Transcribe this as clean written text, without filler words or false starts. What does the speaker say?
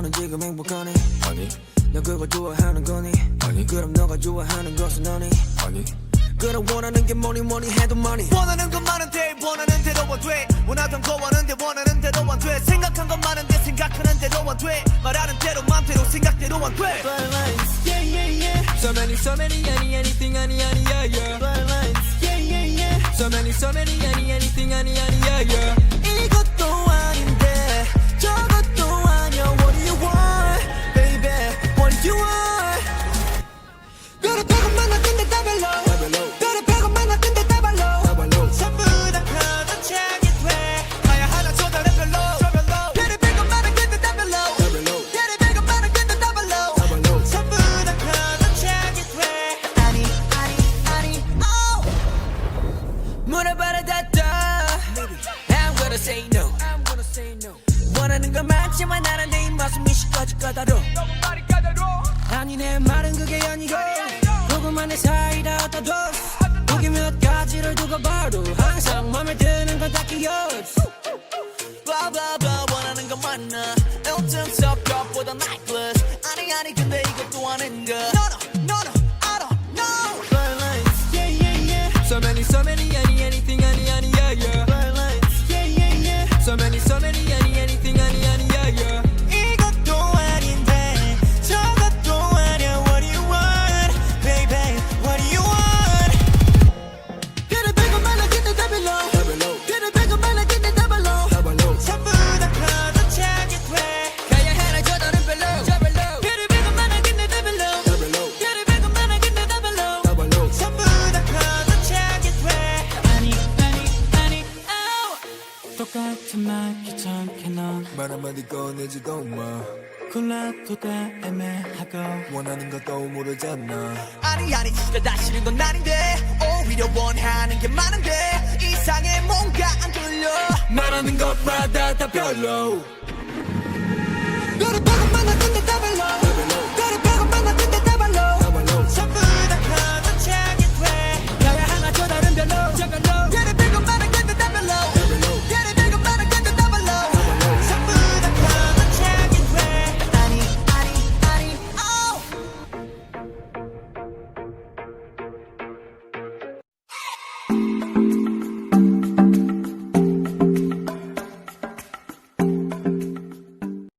너는 지금 행복하니? 아니 너 그걸 좋아하는 거니? 아니 그럼 너가 좋아하는 것은 너니? 아니 그럼 원하는 게 뭐니 해도 money. 원하는 것 많은데 원하는 대로만 돼. 원하던 거 원하는데 원하는 대로만 돼. 생각한 것 많은데 생각하는 대로만 돼. 말하는 대로 맘대로 생각대로만 돼. Twilights, yeah yeah yeah. So many anything yeah yeah. Twilights, yeah yeah yeah. So many anything yeah yeah. 이것도 아닌데 저것도 아니야. What do you want, baby? What do you want? 별을 빼고만 났는데 다 별로. 별을 빼고만 났는데 다 별로. 전부 다 커져 차게 돼. 나야 하나 줘 다른 별로. 별을 빼고만 났는데 다 별로. 별을 빼고만 났는데 다 별로. 전부 다 커져 차게 돼. 아니, oh. 물어봐라 닫아. I'm gonna say no. 원하는 건 많지만 나는 내 입맛은 미식까지 까다로. 아니 내 말은 그게 아니고 조금만의 사이다 얻어도 고기 몇 가지를 두고 봐도 항상 맘에 드는 건 딱히 없어. Blah blah blah 원하는 건 많아. Elton Top 것보다 necklace. 아니 근데 이것도 아닌가. No I don't know. Twilights, yeah yeah yeah. So many anything yeah yeah. Twilights, yeah yeah yeah. So many anything yeah yeah. 이것도 아닌데 저것도 아니야. What do you want, baby? What do you want? 별을 빼고만 났는데 다 별로. 별을 빼고만 났는데 다 별로. 전부 다 커져 차게 돼. 가야 하나 줘 다른 별로. 별을 빼고만 났는데 다 별로. 별을 빼고만 났는데 다 별로. 전부 다 커져 차게 돼. 아니 oh. 똑같은 말 귀찮게 넌 말 한마디 꺼내지도 마 골라도 돼 애매하고 원하는 것도 모르잖아 아니 진짜 다 싫은 건 아닌데 오히려 원하는 게 많은데 이상해 뭔가 안 들려. 말하는 것마다 다 별로